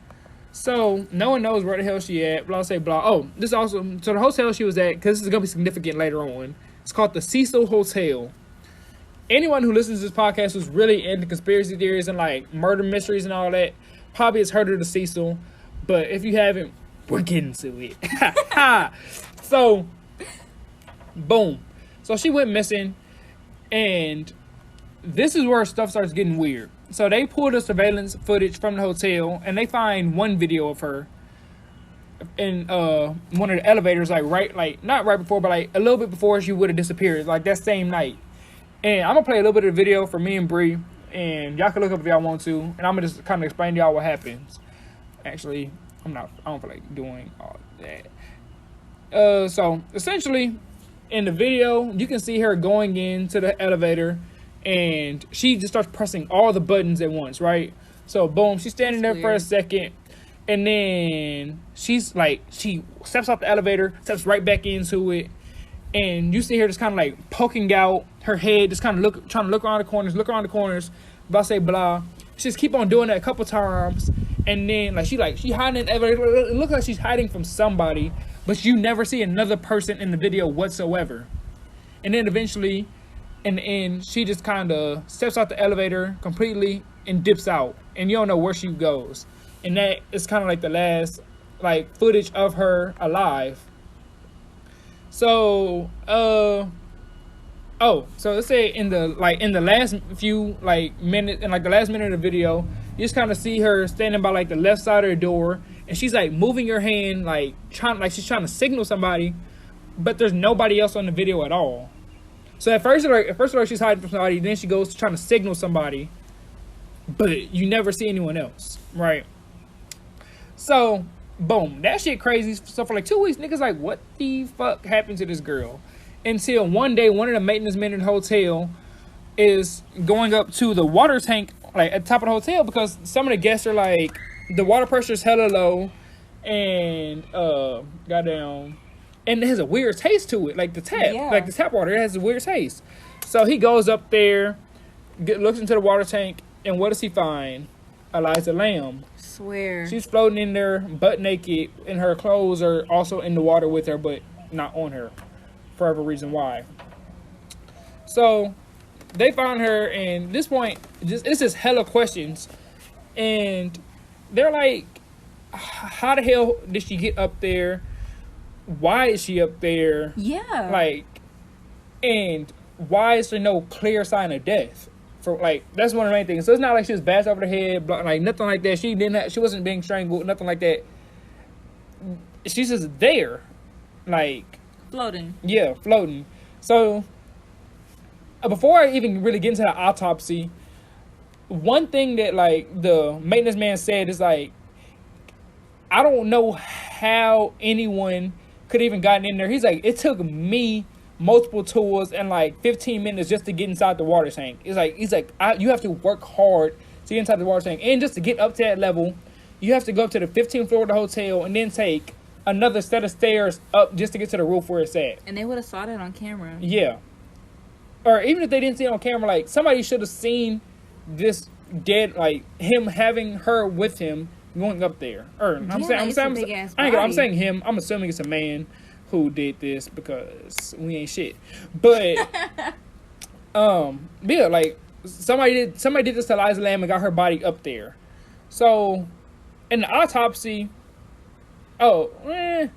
So no one knows where the hell she at. Blah, say blah. Oh, this also, so the hotel she was at, because this is gonna be significant later on. It's called the Cecil Hotel. Anyone who listens to this podcast who's really into conspiracy theories and like murder mysteries and all that probably has heard of the Cecil. But if you haven't, we're getting to it. So, boom. So she went missing, and this is where stuff starts getting weird. So they pulled the surveillance footage from the hotel, and they find one video of her in one of the elevators, like not right before, but like a little bit before she would have disappeared, like that same night. And I'm gonna play a little bit of the video for me and Bree, and y'all can look up if y'all want to, and I'm gonna just kind of explain to y'all what happens. Actually, I don't feel like doing all that. So essentially, in the video, you can see her going into the elevator, and she just starts pressing all the buttons at once, right? So boom, she's standing there for a second, and then she's like, she steps off the elevator, steps right back into it, and you see her just kind of like poking out her head, just kind of trying to look around the corners, blah, say blah. She just keep on doing that a couple times, and then she hiding in the elevator. It looks like she's hiding from somebody, but you never see another person in the video whatsoever. And then eventually, in the end, she just kind of steps out the elevator completely and dips out, and you don't know where she goes. And that is kind of like the last footage of her alive. So so let's say in the last few minutes, in the last minute of the video, you just kind of see her standing by the left side of the door, and she's moving her hand she's trying to signal somebody, but there's nobody else on the video at all. So at first she's hiding from somebody, then she goes to trying to signal somebody, but you never see anyone else, right? So boom, that shit crazy. So for 2 weeks, niggas what the fuck happened to this girl? Until one day, one of the maintenance men in the hotel is going up to the water tank, at the top of the hotel, because some of the guests are the water pressure is hella low, and goddamn, and it has a weird taste to it, the tap, the tap water, it has a weird taste. So he goes up there, looks into the water tank, and what does he find? Eliza Lamb. Swear. She's floating in there, butt naked, and her clothes are also in the water with her, but not on her. For whatever reason why. So they found her, and at this point it's just hella questions, and they're like, how the hell did she get up there? Why is she up there? Yeah. And why is there no clear sign of death? For that's one of the main things. So it's not like she was bashed over the head, nothing like that. She wasn't being strangled, nothing like that. She's just there, floating. Yeah, floating. So, before I even really get into the autopsy, one thing that, the maintenance man said is, I don't know how anyone could even gotten in there. He's it took me multiple tours and, 15 minutes just to get inside the water tank. You have to work hard to get inside the water tank. And just to get up to that level, you have to go up to the 15th floor of the hotel and then take another set of stairs up just to get to the roof where it's at. And they would have saw that on camera. Yeah. Or even if they didn't see it on camera, somebody should have seen this dead, him having her with him going up there. Or I'm saying him. I'm assuming it's a man who did this because we ain't shit. But yeah, like somebody did this to Eliza Lamb and got her body up there. So in the autopsy, I'm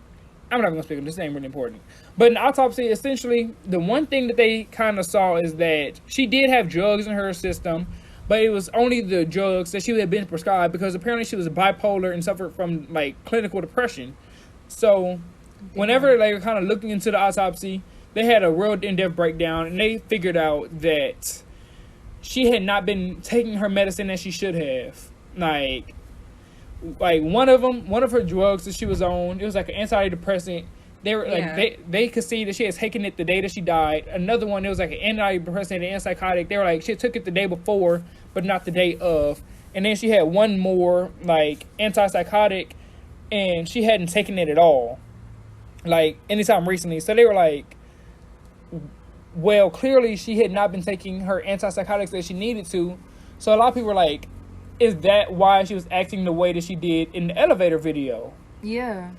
not gonna speak on this. This ain't really important. But in the autopsy, essentially, the one thing that they kind of saw is that she did have drugs in her system, but it was only the drugs that she had been prescribed because apparently she was bipolar and suffered from like clinical depression. So whenever they were kind of looking into the autopsy, they had a real in-depth breakdown, and they figured out that she had not been taking her medicine as she should have. Like one of her drugs that she was on, it was like an antidepressant. They were they could see that she had taken it the day that she died. Another one, it was like an antidepressant and antipsychotic. They were like she took it the day before, but not the day of. And then she had one more like antipsychotic, and she hadn't taken it at all, like anytime recently. So they were like, well, clearly she had not been taking her antipsychotics that she needed to. So a lot of people were like, is that why she was acting the way that she did in the elevator video? Yeah.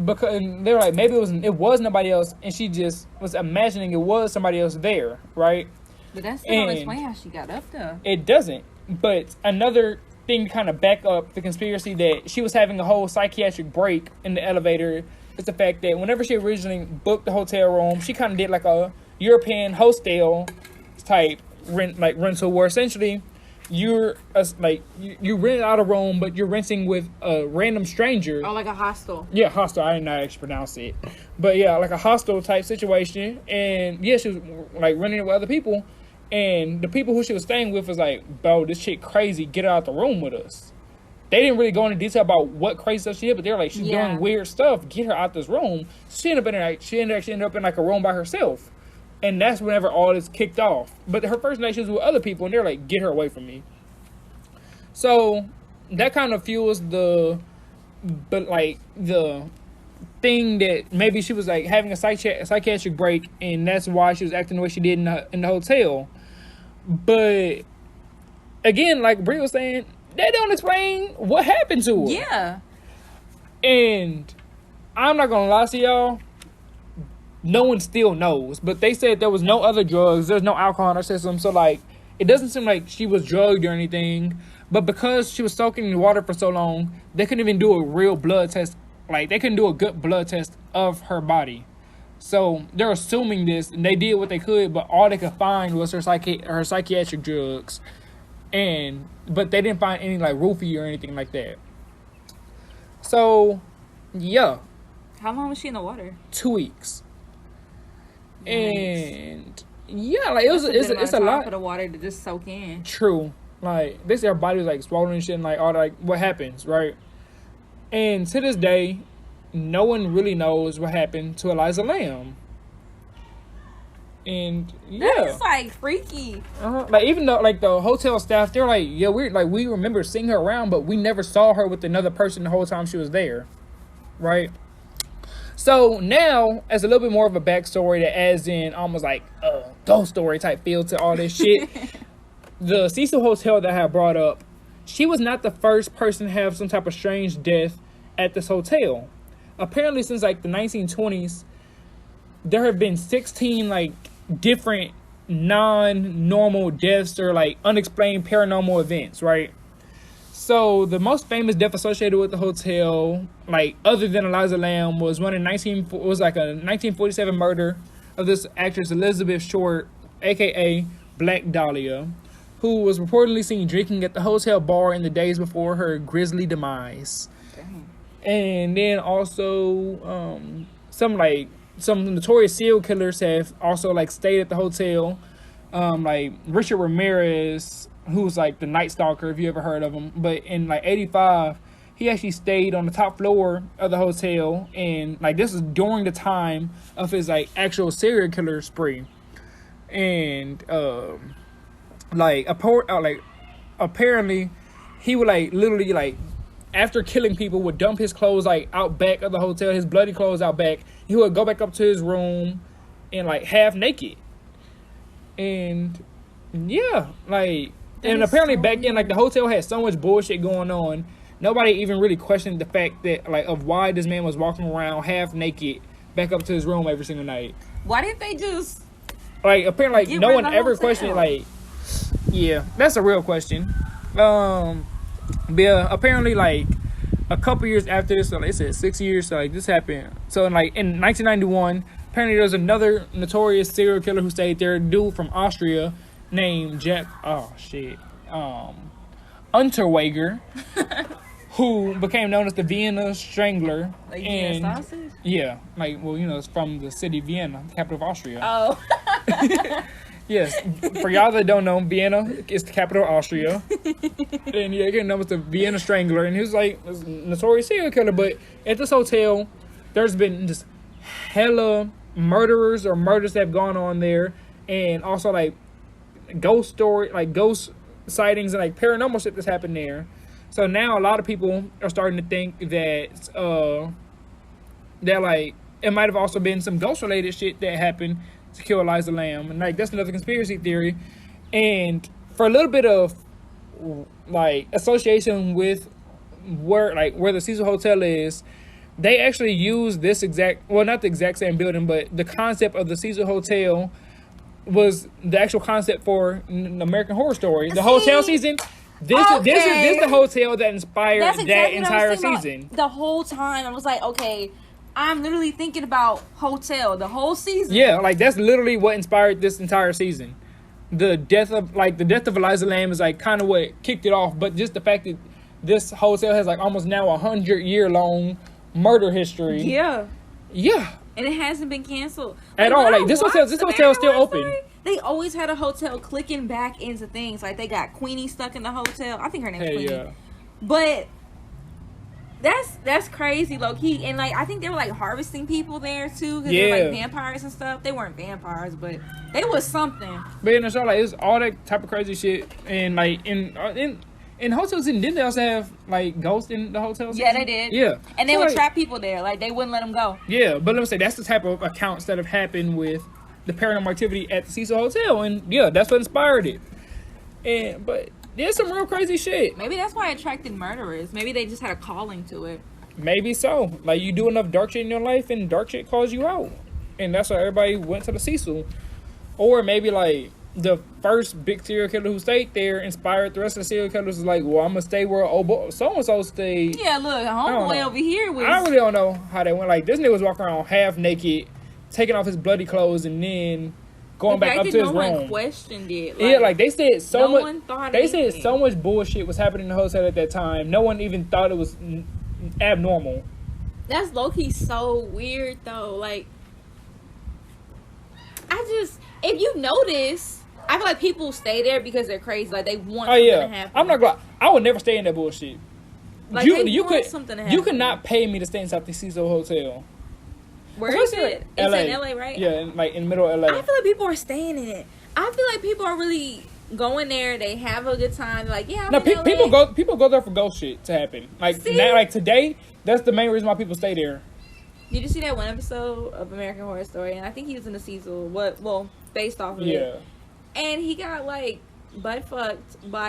Because they're like, maybe it was nobody else, and she just was imagining it was somebody else there, right? But that still don't explain how she got up there. It doesn't. But another thing to kind of back up the conspiracy that she was having a whole psychiatric break in the elevator is the fact that whenever she originally booked the hotel room, she kind of did like a European hostel type rental, where essentially you rent out a room, but you're renting with a random stranger. Oh, like a hostel. Yeah, hostel. I didn't know how to actually pronounce it, but yeah, like a hostel type situation. And yeah, she was like renting it with other people, and the people who she was staying with was like, "Bro, this chick crazy. Get her out the room with us." They didn't really go into detail about what crazy stuff she did, but they're like, she's doing weird stuff. Get her out this room. She ended up in like a room by herself. And that's whenever all this kicked off. But her first night she was with other people, and they're like, get her away from me. So that kind of fuels the thing that maybe she was like having a psychiatric break, and that's why she was acting the way she did in the hotel. But again, like Brie was saying, they don't explain what happened to her. Yeah. And I'm not gonna lie to y'all, no one still knows, but they said there was no other drugs, there's no alcohol in her system, so like it doesn't seem like she was drugged or anything. But because she was soaking in water for so long, they couldn't even do a real blood test. Like they couldn't do a good blood test of her body. So they're assuming this, and they did what they could, but all they could find was her psychiatric drugs, but they didn't find any like roofie or anything like that. So yeah. How long was she in the water? 2 weeks. Nice. And yeah, like it's a lot for the water to just soak in. True. Like they say her body was like swollen and shit, and like all that, like what happens, right? And to this day, no one really knows what happened to Eliza Lamb. And yeah, that's like freaky. Like even though like the hotel staff, they're like, yeah, we remember seeing her around, but we never saw her with another person the whole time she was there, right? So now, as a little bit more of a backstory that adds in almost like a ghost story type feel to all this shit, the Cecil Hotel that I had brought up, she was not the first person to have some type of strange death at this hotel. Apparently, since like the 1920s, there have been 16 like different non-normal deaths or like unexplained paranormal events, right? So the most famous death associated with the hotel, like other than Eliza Lamb, was a 1947 murder of this actress Elizabeth Short, aka Black Dahlia, who was reportedly seen drinking at the hotel bar in the days before her grisly demise. Dang. And then also some notorious serial killers have also like stayed at the hotel, like Richard Ramirez, who's like the Night Stalker, if you ever heard of him. But in like 85, he actually stayed on the top floor of the hotel, and like this is during the time of his like actual serial killer spree. And apparently he would like literally like after killing people would dump his clothes like out back of the hotel, his bloody clothes out back. He would go back up to his room and like half naked. And yeah, like, and apparently back then, like, the hotel had so much bullshit going on nobody even really questioned the fact that like of why this man was walking around half naked back up to his room every single night. Why didn't they just like apparently like no one ever questioned like yeah, that's a real question. But yeah, apparently like a couple years after this, so they said 6 years, so like this happened. So in 1991, apparently there was another notorious serial killer who stayed there, a dude from Austria named Unterweger, who became known as the Vienna Strangler. like and sausage? Yeah, like well, it's from the city of Vienna, capital of Austria. Oh. Yes, for y'all that don't know, Vienna is the capital of Austria. And yeah, again, that was the Vienna Strangler, and he was like a notorious serial killer. But at this hotel, there's been just hella murders that have gone on there, and also like ghost sightings and like paranormal shit that's happened there. So now a lot of people are starting to think that that like it might have also been some ghost related shit that happened to kill Eliza Lamb, and like that's another conspiracy theory. And for a little bit of like association with where the Cecil Hotel is, they actually use this not the exact same building, but the concept of the Cecil Hotel was the actual concept for an American Horror Story. The hotel season. This is the hotel that inspired that entire season. The whole time I was like, okay, I'm literally thinking about hotel the whole season. Yeah, like that's literally what inspired this entire season. The death of Eliza Lamb is like kind of what kicked it off, but just the fact that this hotel has like almost now 100-year-long murder history. Yeah. Yeah. And it hasn't been canceled at all. Like this hotel is still open. They always had a hotel clicking back into things. Like they got Queenie stuck in the hotel. I think her name's Queenie. Yeah. But that's crazy, low key. And like I think they were like harvesting people there too, because they were like vampires and stuff. They weren't vampires, but they was something. But in the show, like it's all that type of crazy shit. And like in hotels, didn't they also have like ghosts in the hotels? Yeah, they did. Yeah, and they would trap people there. Like they wouldn't let them go. Yeah, but let me say that's the type of accounts that have happened with the paranormal activity at the Cecil Hotel, and yeah, that's what inspired it. But there's some real crazy shit. Maybe that's why it attracted murderers. Maybe they just had a calling to it. Maybe so. Like you do enough dark shit in your life, and dark shit calls you out, and that's why everybody went to the Cecil. Or maybe like the first big serial killer who stayed there inspired the rest of the serial killers. Is like, well, I'm gonna stay where so and so stayed. Yeah, look, homeboy over here was. I really don't know how they went. Like this nigga was walking around half naked, taking off his bloody clothes, and then going back up to his room. No one questioned it. Like, yeah, like they said so much. They said so much bullshit was happening in the hotel at that time. No one even thought it was abnormal. That's low key so weird though. Like, if you notice, I feel like people stay there because they're crazy. Like they want something to happen. I'm not gonna. I would never stay in that bullshit. Like you could something to happen. You could not pay me to stay inside the Cecil Hotel. Where is it? It's in LA, right? Yeah, in the middle of LA. I feel like people are staying in it. I feel like people are really going there. They have a good time. Like, yeah, people go there for ghost shit to happen. Like now, like today, that's the main reason why people stay there. Did you see that one episode of American Horror Story? And I think he was in the Cecil. Based off of it. And he got like butt fucked by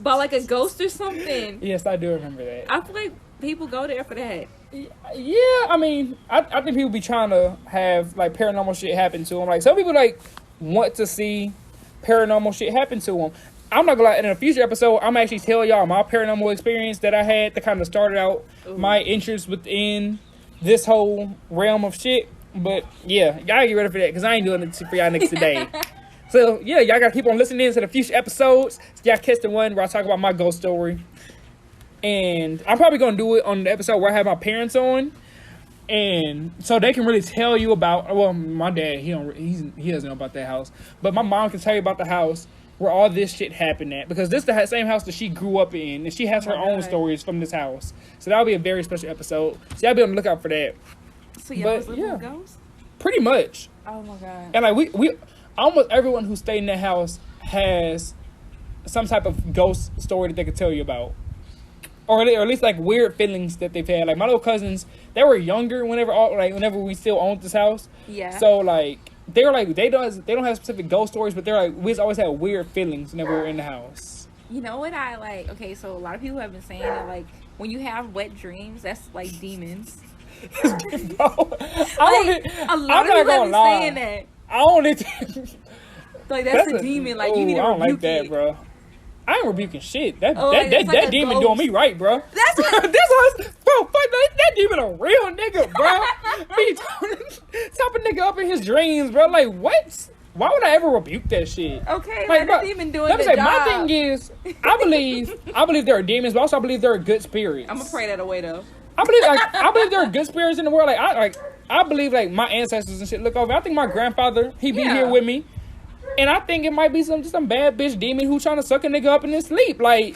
by like a ghost or something. Yes, I do remember that. I feel like people go there for that. Yeah, I mean, I think people be trying to have like paranormal shit happen to them. Like some people like want to see paranormal shit happen to them. I'm not gonna lie. In a future episode, I'm actually tell y'all my paranormal experience that I had that kind of started out my interest within this whole realm of shit. But yeah, y'all get ready for that because I ain't doing it for y'all niggas today. So yeah, y'all gotta keep on listening to the future episodes. So y'all catch the one where I talk about my ghost story. And I'm probably gonna do it on the episode where I have my parents on, and so they can really tell you about. Well, my dad he doesn't know about that house, but my mom can tell you about the house where all this shit happened at, because this is the same house that she grew up in, and she has her own stories from this house. So that'll be a very special episode. So y'all be on the lookout for that. So y'all was living with ghosts? Pretty much. Oh my god. And like we almost everyone who stayed in that house has some type of ghost story that they could tell you about. Or at least like weird feelings that they've had. Like my little cousins, they were younger whenever we still owned this house. Yeah. So like they were like they don't have specific ghost stories, but they're like we always had weird feelings whenever we were in the house. You know what I like? Okay, so a lot of people have been saying that, like, when you have wet dreams, that's like demons. Bro, Like, a lot of people have been saying that. I only think Like, that's a demon. Like, you need to I don't rebuke like that, it. bro. I ain't rebuking shit. That like, it's like that a demon ghost. doing me right, bro. That's what. That's what, bro. Fuck that demon, a real nigga, bro. Be top a nigga up in his dreams, bro. Like what? Why would I ever rebuke that shit? Okay, Like, let bro, the demon doing let me the say, job. my thing is, I believe there are demons, but also I believe there are good spirits. I'm gonna pray that away though. I believe there are good spirits in the world. I believe like my ancestors and shit look over. I think my grandfather, he be here with me. And I think it might be some bad bitch demon who trying to suck a nigga up in his sleep. Like,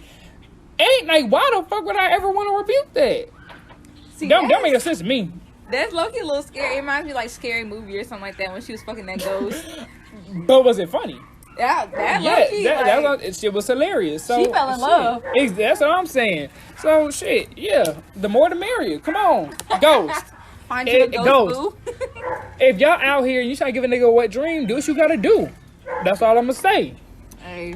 ain't like, why the fuck would I ever want to rebuke that? See, That make no sense to me. That's low-key a little scary. It reminds me of, like, Scary Movie or something like that when she was fucking that ghost. But was it funny? That low-key, Shit was hilarious. So she fell in love. That's what I'm saying. So shit, yeah. The more the merrier. Come on, ghost. Find you a ghost, boo. If y'all out here and you trying to give a nigga a wet dream, do what you gotta do. That's all I'm gonna say. Hey.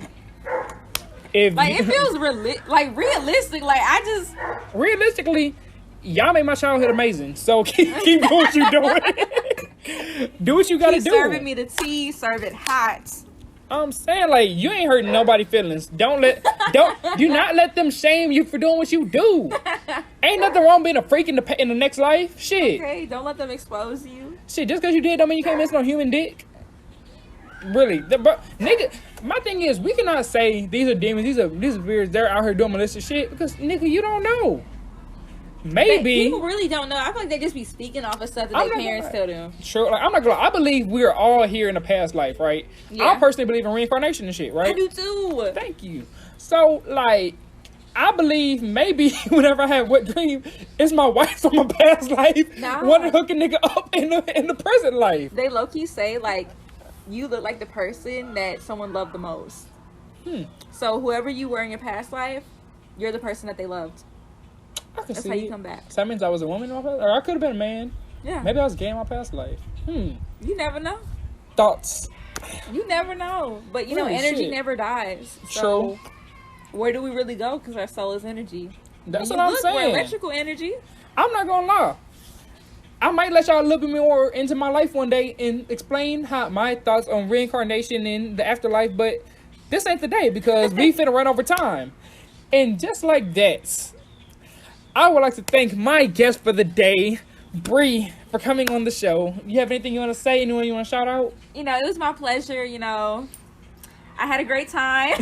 If like it feels realistic. Like I just realistically, y'all made my childhood amazing. So keep doing what you doing. Do what you gotta do. Serving me the tea, serve it hot. I'm saying, like, you ain't hurting nobody's feelings. Do not let them shame you for doing what you do. Ain't nothing wrong being a freak in the next life. Shit. Okay, don't let them expose you. Shit, just because you did don't mean you can't miss no human dick. Really, nigga. My thing is, we cannot say these are demons, these are spirits. They're out here doing malicious shit because, nigga, you don't know. Maybe people really don't know. I feel like they just be speaking off of stuff that their parents tell them. True. Like, I'm not gonna lie. I believe we are all here in a past life, right? Yeah. I personally believe in reincarnation and shit, right? I do too. Thank you. So, like, I believe maybe whenever I have wet dream, it's my wife from my past life wanting to hook a nigga up in the present life. They low key say like, you look like the person that someone loved the most. So whoever you were in your past life, you're the person that they loved. That's how you come back. So that means I was a woman in my past, or I could have been a man. Yeah. Maybe I was gay in my past life. You never know. Thoughts. You never know. But you know, energy never dies. So True. Where do we really go? Because our soul is energy. That's what I'm saying. We're electrical energy. I'm not gonna lie. I might let y'all look at me more into my life one day and explain how my thoughts on reincarnation and the afterlife, but this ain't the day because we finna run over time. And just like that, I would like to thank my guest for the day, Bree, for coming on the show. You have anything you want to say? Anyone you want to shout out? You know, it was my pleasure. You know, I had a great time.